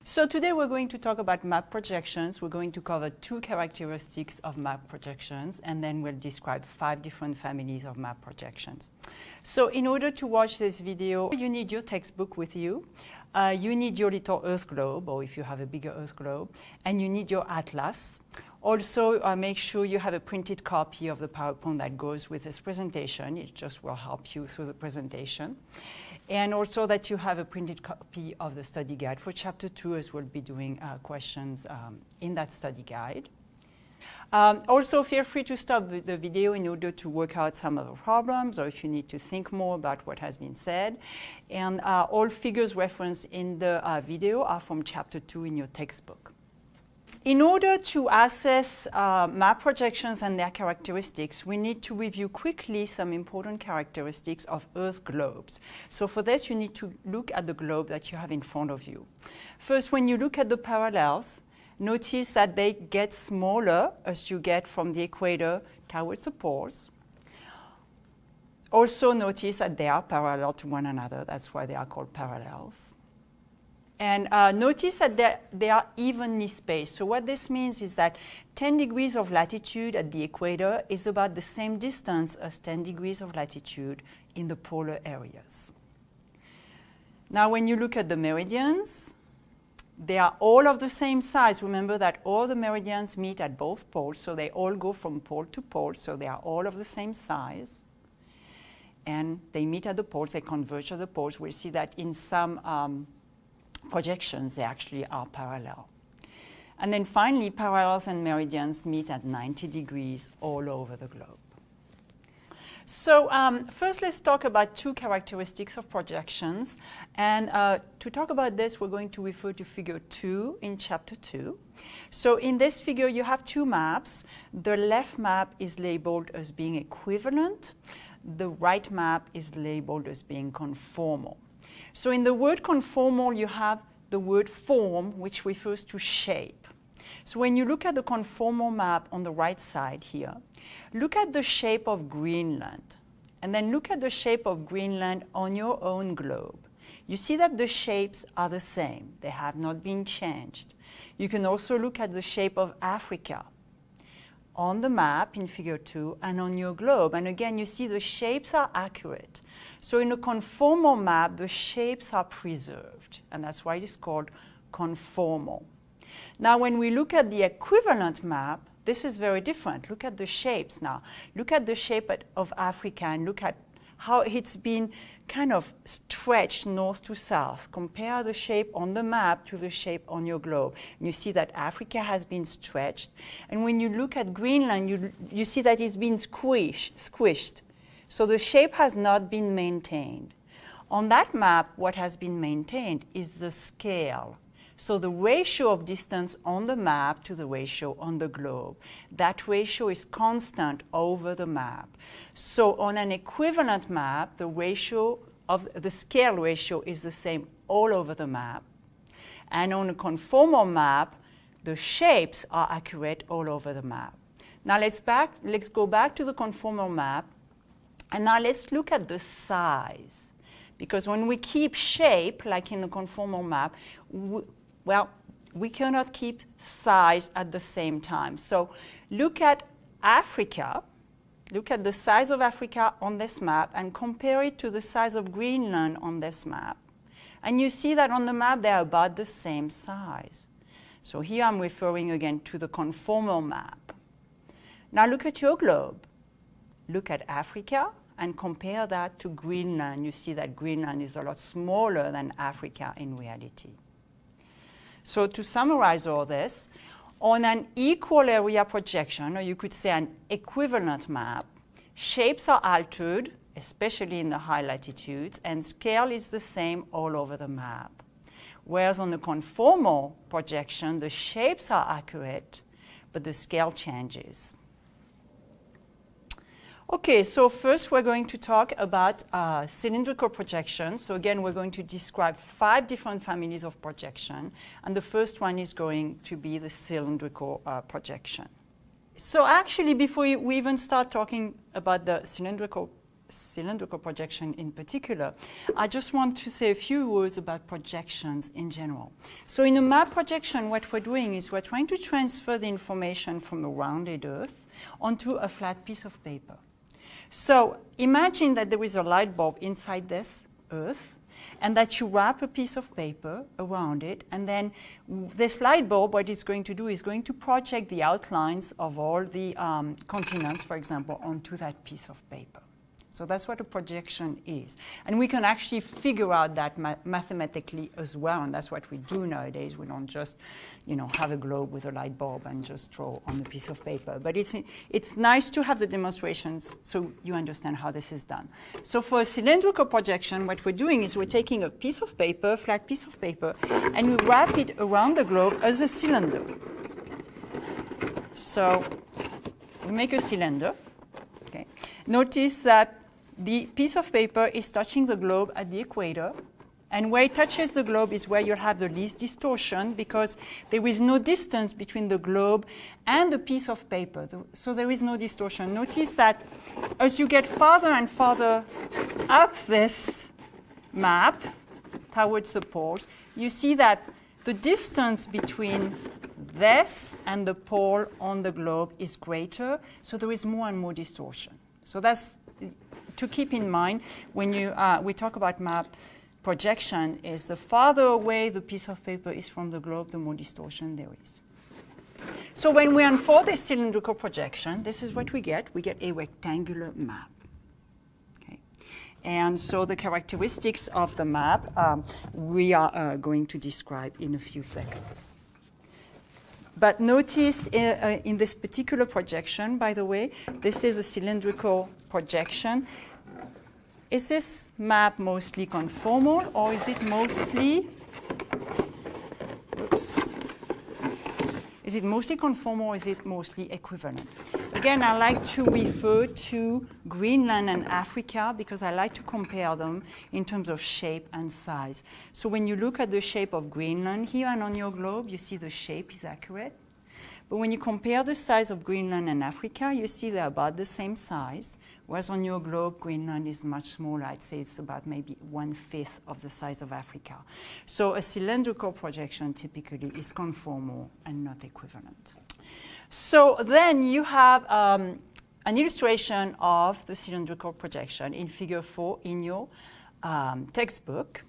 So today we're going to talk about map projections. We're going to cover 2 characteristics of map projections, and then we'll describe 5 different families of map projections. So in order to watch this video, you need your textbook with you. You need your little Earth globe, or if you have a bigger Earth globe, and you need your atlas. Also, make sure you have a printed copy of the PowerPoint that goes with this presentation. It just will help you through the presentation. And also that you have a printed copy of the study guide for Chapter 2, as we'll be doing questions in that study guide. Also, feel free to stop the video in order to work out some of the problems, or if you need to think more about what has been said. And all figures referenced in the video are from Chapter 2 in your textbook. In order to assess map projections and their characteristics, we need to review quickly some important characteristics of Earth globes. So for this, you need to look at the globe that you have in front of you. First, when you look at the parallels, notice that they get smaller as you get from the equator towards the poles. Also notice that they are parallel to one another. That's why they are called parallels. And notice that they are evenly spaced. So what this means is that 10 degrees of latitude at the equator is about the same distance as 10 degrees of latitude in the polar areas. Now, when you look at the meridians, they are all of the same size. Remember that all the meridians meet at both poles, so they all go from pole to pole, so they are all of the same size. And they meet at the poles, they converge at the poles. We'll see that in some projections, they actually are parallel. And then finally, parallels and meridians meet at 90 degrees all over the globe. So first, let's talk about 2 characteristics of projections. And to talk about this, we're going to refer to figure 2 in Chapter 2. So in this figure, you have 2 maps. The left map is labeled as being equivalent. The right map is labeled as being conformal. So in the word conformal, you have the word form, which refers to shape. So when you look at the conformal map on the right side here, look at the shape of Greenland, and then look at the shape of Greenland on your own globe. You see that the shapes are the same. They have not been changed. You can also look at the shape of Africa on the map in figure 2 and on your globe. And again, you see the shapes are accurate. So in a conformal map, the shapes are preserved, and that's why it is called conformal. Now, when we look at the equivalent map, this is very different. Look at the shapes now. Look at the shape of Africa and look at how it's been kind of stretched north to south. Compare the shape on the map to the shape on your globe. And you see that Africa has been stretched. And when you look at Greenland, you see that it's been squished. So the shape has not been maintained. On that map, what has been maintained is the scale. So the ratio of distance on the map to the ratio on the globe. That ratio is constant over the map. So on an equivalent map, the ratio of the scale ratio is the same all over the map. And on a conformal map, the shapes are accurate all over the map. Now let's go back to the conformal map. And now let's look at the size. Because when we keep shape, like in the conformal map, we cannot keep size at the same time. So look at Africa. Look at the size of Africa on this map and compare it to the size of Greenland on this map. And you see that on the map, they're about the same size. So here I'm referring again to the conformal map. Now look at your globe. Look at Africa and compare that to Greenland. You see that Greenland is a lot smaller than Africa in reality. So to summarize all this, on an equal area projection, or you could say an equivalent map, shapes are altered, especially in the high latitudes, and scale is the same all over the map. Whereas on the conformal projection, the shapes are accurate, but the scale changes. Okay, so first we're going to talk about cylindrical projection. So again, we're going to describe 5 different families of projection. And the first one is going to be the cylindrical projection. So actually, before we even start talking about the cylindrical cylindrical projection in particular, I just want to say a few words about projections in general. So in a map projection, what we're doing is we're trying to transfer the information from a rounded Earth onto a flat piece of paper. So imagine that there is a light bulb inside this Earth, and that you wrap a piece of paper around it, and then this light bulb, what it's going to do is going to project the outlines of all the continents, for example, onto that piece of paper. So that's what a projection is. And we can actually figure out that mathematically as well, and that's what we do nowadays. We don't just, have a globe with a light bulb and just draw on a piece of paper. But it's nice to have the demonstrations so you understand how this is done. So for a cylindrical projection, what we're doing is we're taking a piece of paper, a flat piece of paper, and we wrap it around the globe as a cylinder. So we make a cylinder. Okay. Notice that the piece of paper is touching the globe at the equator, and where it touches the globe is where you'll have the least distortion, because there is no distance between the globe and the piece of paper, so there is no distortion. Notice that as you get farther and farther up this map towards the poles, you see that the distance between this and the pole on the globe is greater, so there is more and more distortion. So that's to keep in mind when we talk about map projection, is the farther away the piece of paper is from the globe, the more distortion there is. So when we unfold this cylindrical projection, this is what we get. We get a rectangular map. Okay. And so the characteristics of the map we are going to describe in a few seconds. But notice in this particular projection, by the way, this is a cylindrical projection. Is this map mostly conformal, or is it mostly, is it mostly conformal, or is it mostly equivalent? Again, I like to refer to Greenland and Africa because I like to compare them in terms of shape and size. So when you look at the shape of Greenland here and on your globe, you see the shape is accurate. But when you compare the size of Greenland and Africa, you see they're about the same size, whereas on your globe, Greenland is much smaller. I'd say it's about maybe 1/5 of the size of Africa. So a cylindrical projection typically is conformal and not equivalent. So then you have an illustration of the cylindrical projection in Figure 4 in your textbook.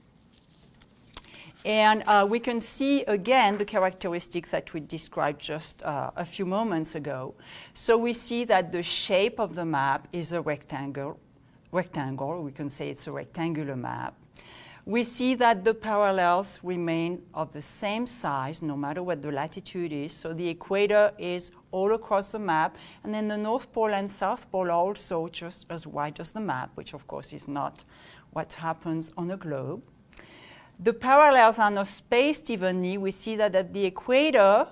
And we can see, again, the characteristics that we described just a few moments ago. So we see that the shape of the map is a rectangle. We can say it's a rectangular map. We see that the parallels remain of the same size, no matter what the latitude is. So the equator is all across the map. And then the North Pole and South Pole are also just as wide as the map, which, of course, is not what happens on a globe. The parallels are not spaced evenly. We see that at the equator,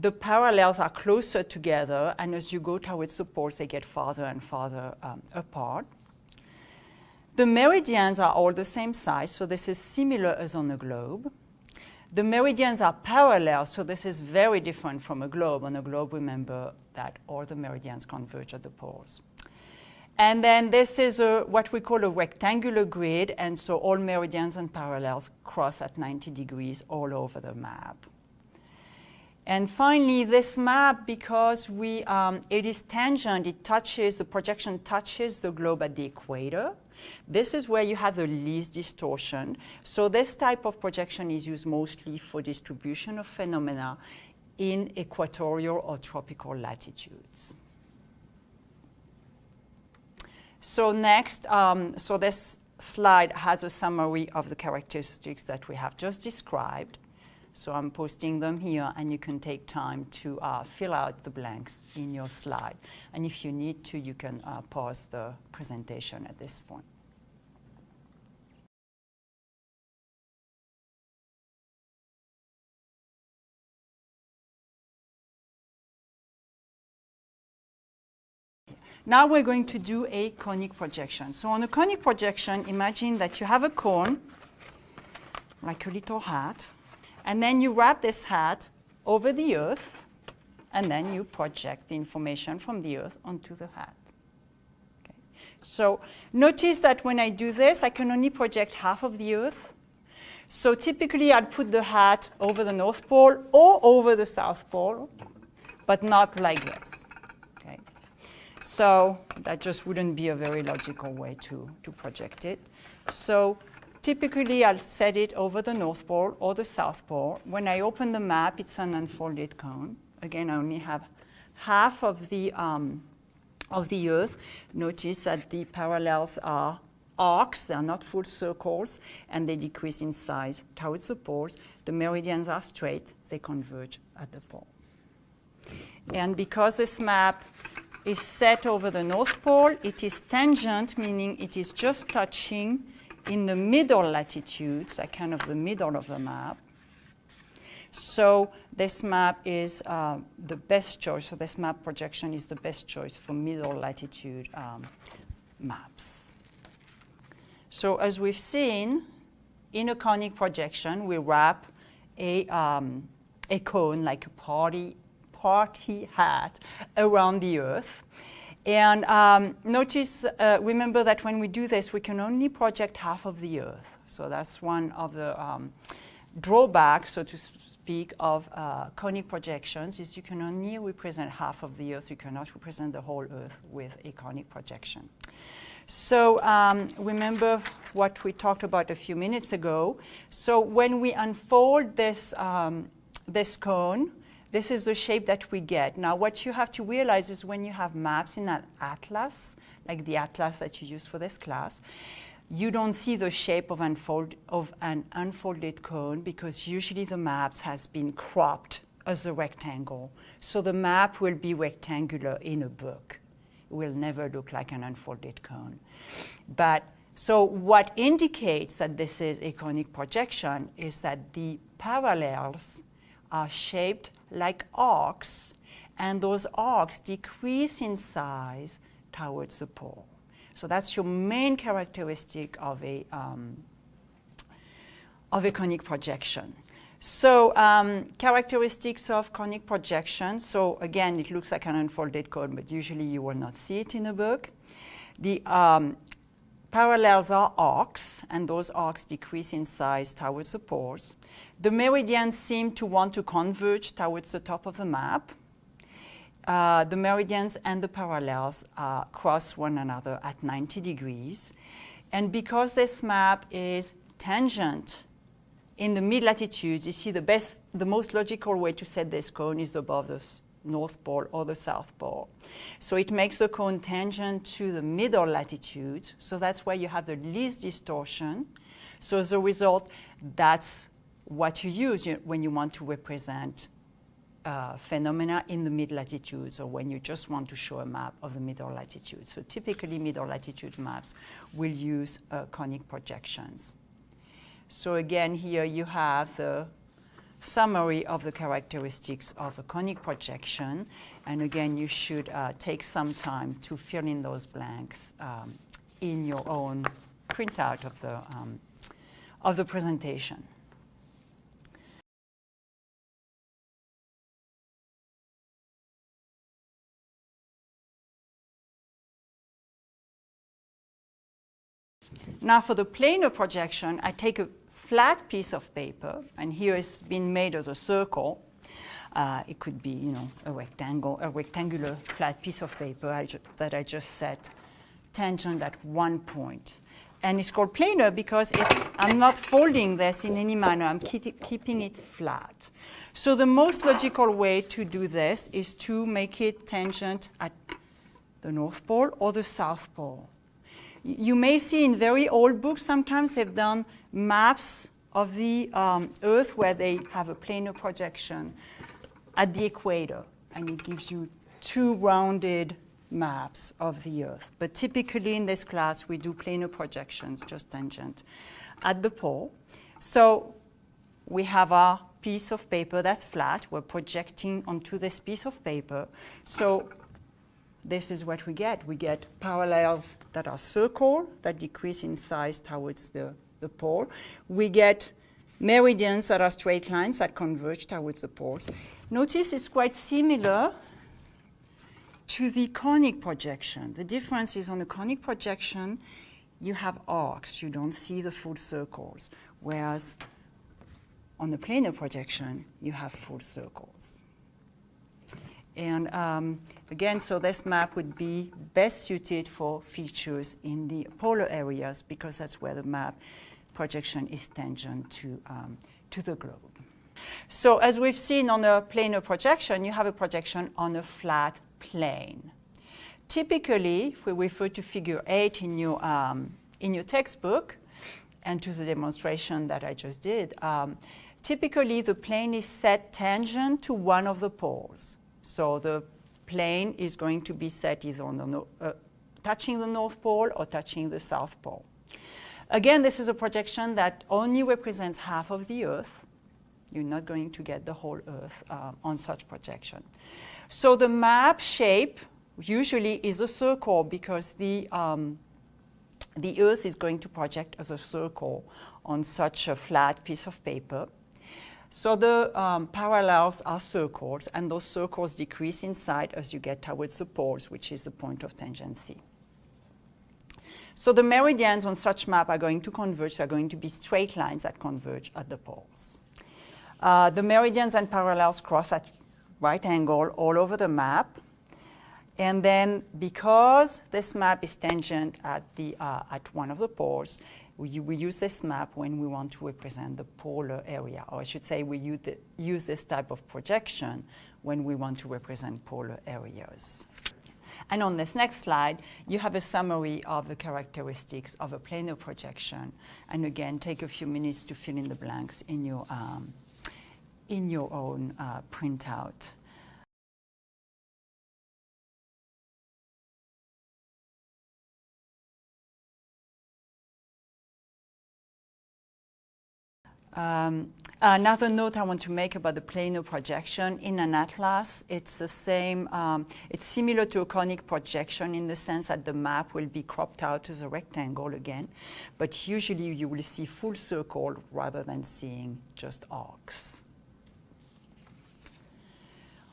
the parallels are closer together, and as you go towards the poles, they get farther and farther apart. The meridians are all the same size, so this is similar as on a globe. The meridians are parallel, so this is very different from a globe. On a globe, remember that all the meridians converge at the poles. And then this is what we call a rectangular grid, and so all meridians and parallels cross at 90 degrees all over the map. And finally, this map, because it is tangent, the projection touches the globe at the equator. This is where you have the least distortion. So this type of projection is used mostly for distribution of phenomena in equatorial or tropical latitudes. So next, so this slide has a summary of the characteristics that we have just described. So I'm posting them here, and you can take time to fill out the blanks in your slide. And if you need to, you can pause the presentation at this point. Now we're going to do a conic projection. So on a conic projection, imagine that you have a cone, like a little hat, and then you wrap this hat over the Earth, and then you project the information from the Earth onto the hat. Okay. So notice that when I do this, I can only project half of the Earth. So typically, I'd put the hat over the North Pole or over the South Pole, but not like this. Okay? So that just wouldn't be a very logical way to project it. So typically, I'll set it over the North Pole or the South Pole. When I open the map, it's an unfolded cone. Again, I only have half of the Earth. Notice that the parallels are arcs, they are not full circles, and they decrease in size towards the poles. The meridians are straight, they converge at the pole. And because this map is set over the North Pole, it is tangent, meaning it is just touching in the middle latitudes, like kind of the middle of the map. So this map is the best choice. So this map projection is the best choice for middle latitude maps. So as we've seen, in a conic projection, we wrap a cone like a party hat around the Earth. And remember that when we do this, we can only project half of the Earth. So that's one of the drawbacks, so to speak, of conic projections, is you can only represent half of the Earth. You cannot represent the whole Earth with a conic projection. So remember what we talked about a few minutes ago. So when we unfold this, this cone, this is the shape that we get. Now, what you have to realize is when you have maps in an atlas, like the atlas that you use for this class, you don't see the shape of an unfolded cone because usually the maps has been cropped as a rectangle. So the map will be rectangular in a book. It will never look like an unfolded cone. So what indicates that this is a conic projection is that the parallels are shaped like arcs, and those arcs decrease in size towards the pole. So that's your main characteristic of a conic projection. So characteristics of conic projection. So again, it looks like an unfolded cone, but usually you will not see it in a book. The parallels are arcs, and those arcs decrease in size towards the poles. The meridians seem to want to converge towards the top of the map. The meridians and the parallels cross one another at 90 degrees. And because this map is tangent in the mid-latitudes, you see the most logical way to set this cone is above the North Pole or the South Pole. So it makes the cone tangent to the middle latitudes. So that's where you have the least distortion. So as a result, that's what you use when you want to represent phenomena in the mid-latitudes, or when you just want to show a map of the middle latitudes. So typically, middle latitude maps will use conic projections. So again, here you have the summary of the characteristics of a conic projection. And again, you should take some time to fill in those blanks in your own printout of the presentation. Now for the planar projection, I take a flat piece of paper, and here it's been made as a circle. It could be, a rectangular flat piece of paper that I just set tangent at one point. And it's called planar because I'm not folding this in any manner. I'm keeping it flat. So the most logical way to do this is to make it tangent at the North Pole or the South Pole. You may see in very old books, sometimes they've done maps of the Earth where they have a planar projection at the equator, and it gives you two rounded maps of the Earth. But typically in this class, we do planar projections, just tangent, at the pole. So we have our piece of paper that's flat. We're projecting onto this piece of paper. So this is what we get. We get parallels that are circle, that decrease in size towards the pole. We get meridians that are straight lines that converge towards the poles. Notice it's quite similar to the conic projection. The difference is on the conic projection, you have arcs. You don't see the full circles, whereas on the planar projection, you have full circles. And again, so this map would be best suited for features in the polar areas because that's where the map projection is tangent to the globe. So as we've seen on a planar projection, you have a projection on a flat plane. Typically, if we refer to figure 8 in your textbook and to the demonstration that I just did, typically the plane is set tangent to one of the poles. So the plane is going to be set either on the touching the North Pole or touching the South Pole. Again, this is a projection that only represents half of the Earth. You're not going to get the whole Earth on such projection. So the map shape usually is a circle because the Earth is going to project as a circle on such a flat piece of paper. So the parallels are circles, and those circles decrease in size as you get towards the poles, which is the point of tangency. So the meridians on such map are going to converge. They're going to be straight lines that converge at the poles. The meridians and parallels cross at right angle all over the map. And then because this map is tangent at one of the poles, we use this map when we want to represent the polar area. Or I should say we use this type of projection when we want to represent polar areas. And on this next slide, you have a summary of the characteristics of a planar projection. And again, take a few minutes to fill in the blanks in your own printout. Another note I want to make about the planar projection in an atlas, it's the same, it's similar to a conic projection in the sense that the map will be cropped out as a rectangle again, but usually you will see full circle rather than seeing just arcs.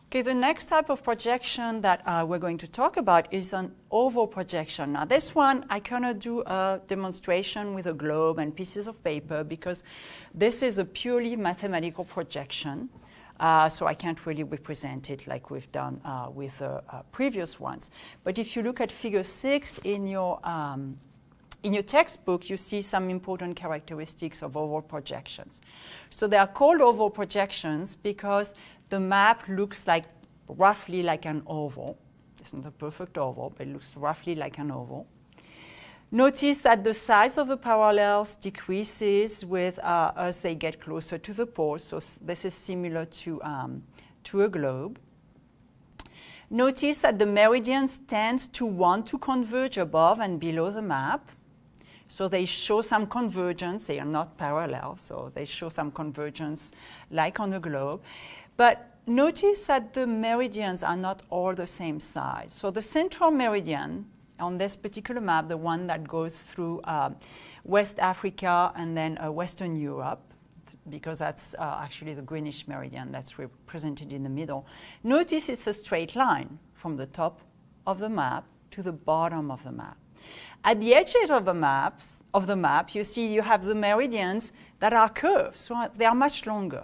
Okay, the next type of projection that we're going to talk about is an oval projection. Now this one, I cannot do a demonstration with a globe and pieces of paper because this is a purely mathematical projection. So I can't really represent it like we've done with the previous ones. But if you look at figure 6 in your textbook, you see some important characteristics of oval projections. So they are called oval projections because the map looks like roughly like an oval. It's not a perfect oval, but it looks roughly like an oval. Notice that the size of the parallels decreases with as they get closer to the pole. So this is similar to a globe. Notice that the meridians tend to want to converge above and below the map. So they show some convergence. They are not parallel, so they show some convergence like on a globe. But notice that the meridians are not all the same size. So the central meridian on this particular map, the one that goes through West Africa and then Western Europe, because that's actually the Greenwich meridian that's represented in the middle. Notice it's a straight line from the top of the map to the bottom of the map. At the edges of the map, you see you have the meridians that are curved, so they are much longer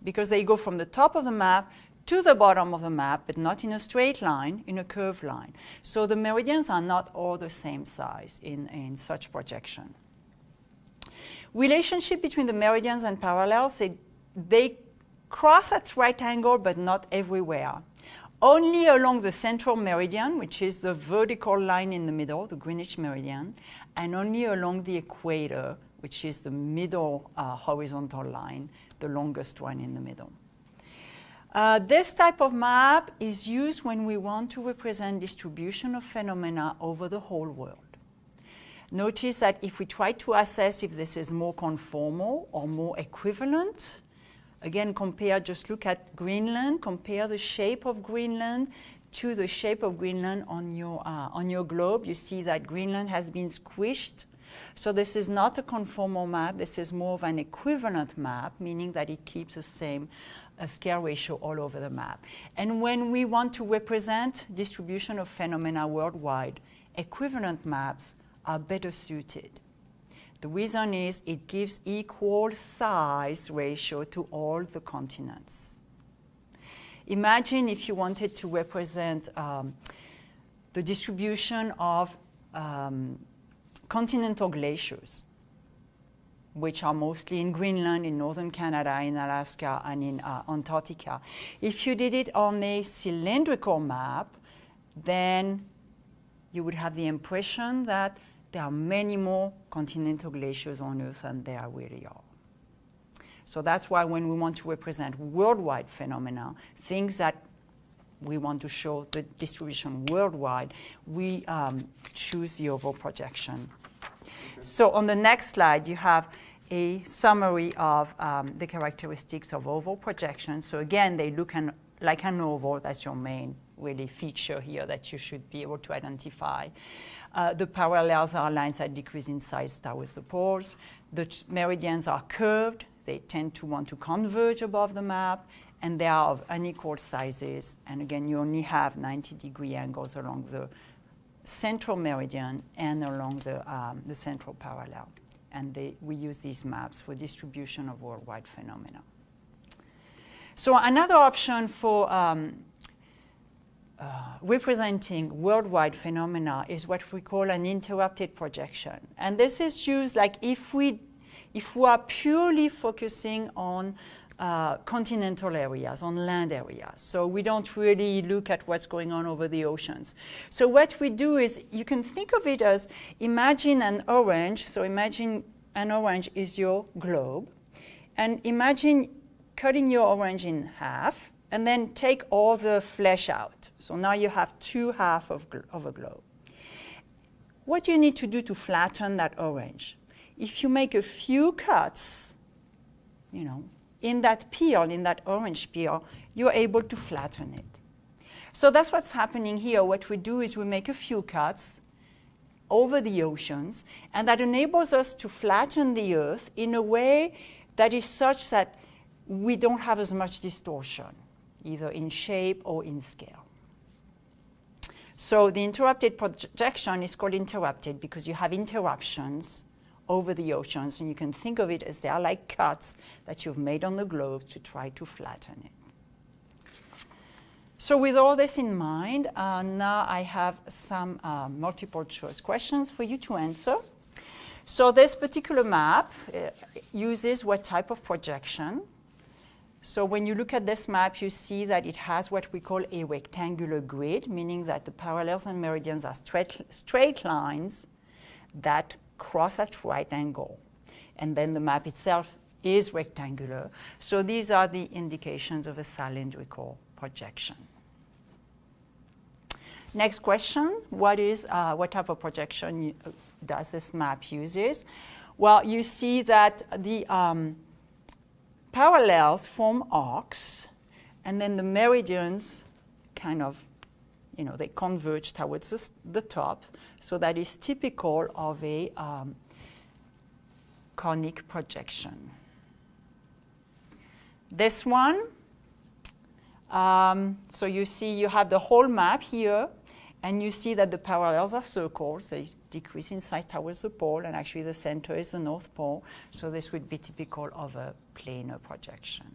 because they go from the top of the map to the bottom of the map, but not in a straight line, in a curved line. So the meridians are not all the same size in such projection. Relationship between the meridians and parallels, they cross at right angle, but not everywhere. Only along the central meridian, which is the vertical line in the middle, the Greenwich meridian, and only along the equator, which is the middle horizontal line, the longest one in the middle. This type of map is used when we want to represent distribution of phenomena over the whole world. Notice that if we try to assess if this is more conformal or more equivalent, again, just look at Greenland, compare the shape of Greenland to the shape of Greenland on your globe. You see that Greenland has been squished So this is not a conformal map. This is more of an equivalent map, meaning that it keeps the same scale ratio all over the map. And when we want to represent distribution of phenomena worldwide, equivalent maps are better suited. The reason is it gives equal size ratio to all the continents. Imagine if you wanted to represent the distribution of continental glaciers, which are mostly in Greenland, in northern Canada, in Alaska, and in Antarctica. If you did it on a cylindrical map, then you would have the impression that there are many more continental glaciers on Earth than there really are. So that's why when we want to represent worldwide phenomena, things that we want to show the distribution worldwide, we choose the oval projection. So on the next slide, you have a summary of the characteristics of oval projection. So again, they look like an oval. That's your main really feature here that you should be able to identify. The parallels are lines that decrease in size towards the poles. The meridians are curved. They tend to want to converge above the map, and they are of unequal sizes. And again, you only have 90-degree angles along the central meridian and along the central parallel. And we use these maps for distribution of worldwide phenomena. So another option for representing worldwide phenomena is what we call an interrupted projection. And this is used like if we are purely focusing on continental areas, on land areas. So we don't really look at what's going on over the oceans. So what we do is you can think of it as imagine an orange. So imagine an orange is your globe. And imagine cutting your orange in half and then take all the flesh out. So now you have two halves of a globe. What do you need to do to flatten that orange? If you make a few cuts, in that peel, in that orange peel, you're able to flatten it. So that's what's happening here. What we do is we make a few cuts over the oceans, and that enables us to flatten the Earth in a way that is such that we don't have as much distortion, either in shape or in scale. So the interrupted projection is called interrupted because you have interruptions over the oceans, and you can think of it as they are like cuts that you've made on the globe to try to flatten it. So with all this in mind, now I have some multiple choice questions for you to answer. So this particular map uses what type of projection? So when you look at this map, you see that it has what we call a rectangular grid, meaning that the parallels and meridians are straight lines that cross at right angle. And then the map itself is rectangular. So these are the indications of a cylindrical projection. Next question, what type of projection does this map uses? Well, you see that the parallels form arcs, and then the meridians kind of, they converge towards the top. So that is typical of a conic projection. This one, so you see you have the whole map here, and you see that the parallels are circles. They decrease in size towards the pole, and actually the center is the North Pole. So this would be typical of a planar projection.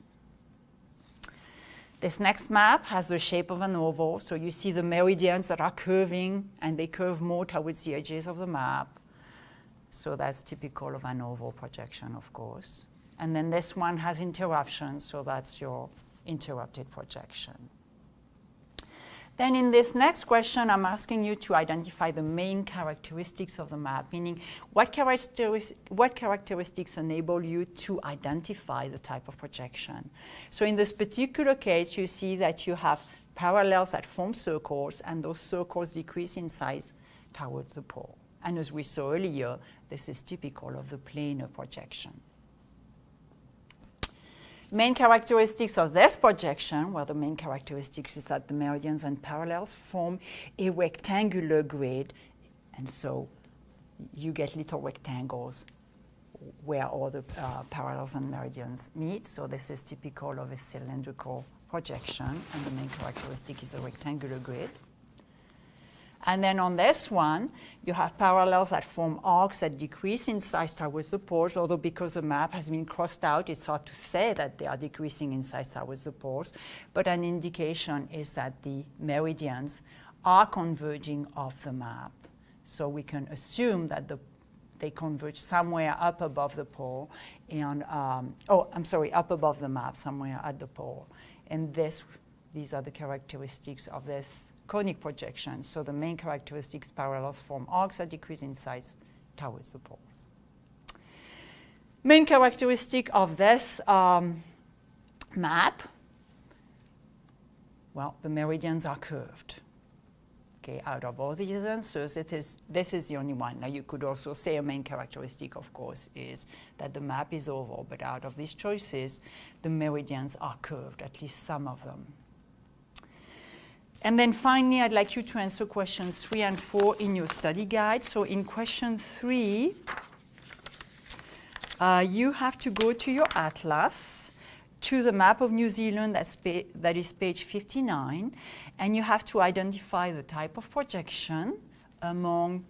This next map has the shape of an oval. So you see the meridians that are curving, and they curve more towards the edges of the map. So that's typical of an oval projection, of course. And then this one has interruptions, so that's your interrupted projection. Then in this next question, I'm asking you to identify the main characteristics of the map, meaning what characteristics enable you to identify the type of projection. So in this particular case, you see that you have parallels that form circles, and those circles decrease in size towards the pole. And as we saw earlier, this is typical of the planar projection. Main characteristics of this projection, well, the main characteristics is that the meridians and parallels form a rectangular grid, and so you get little rectangles where all the parallels and meridians meet. So this is typical of a cylindrical projection, and the main characteristic is a rectangular grid. And then on this one, you have parallels that form arcs that decrease in size towards the poles, although because the map has been crossed out, it's hard to say that they are decreasing in size towards the poles. But an indication is that the meridians are converging off the map. So we can assume that they converge somewhere up above the pole, and up above the map, somewhere at the pole. And these are the characteristics of this conic projection. So the main characteristics, parallels form arcs that decrease in size towards the poles. Main characteristic of this map, well, the meridians are curved. Okay, out of all these answers, this is the only one. Now, you could also say a main characteristic, of course, is that the map is oval, but out of these choices, the meridians are curved, at least some of them. And then finally, I'd like you to answer questions 3 and 4 in your study guide. So in question 3, you have to go to your atlas, to the map of New Zealand, that is page 59, and you have to identify the type of projection among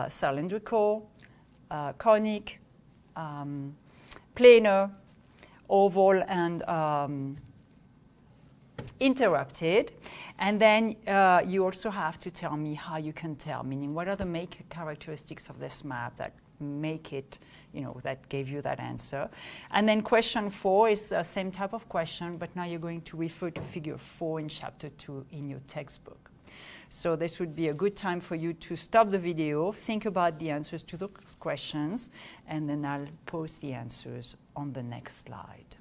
cylindrical, conic, planar, oval, and interrupted. And then you also have to tell me how you can tell, meaning what are the main characteristics of this map that make it, that gave you that answer. And then question 4 is the same type of question, but now you're going to refer to figure 4 in chapter 2 in your textbook. So this would be a good time for you to stop the video, think about the answers to those questions, and then I'll post the answers on the next slide.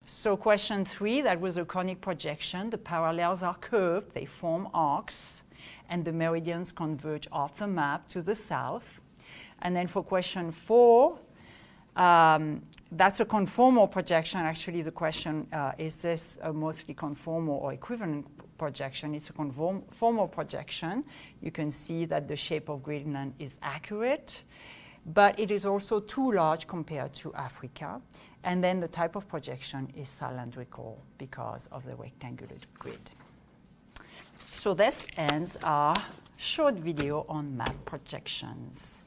So question 3, that was a conic projection. The parallels are curved, they form arcs, and the meridians converge off the map to the south. And then for question 4, that's a conformal projection. Actually, the question, is this a mostly conformal or equivalent projection? It's a conformal projection. You can see that the shape of Greenland is accurate, but it is also too large compared to Africa. And then the type of projection is cylindrical because of the rectangular grid. So this ends our short video on map projections.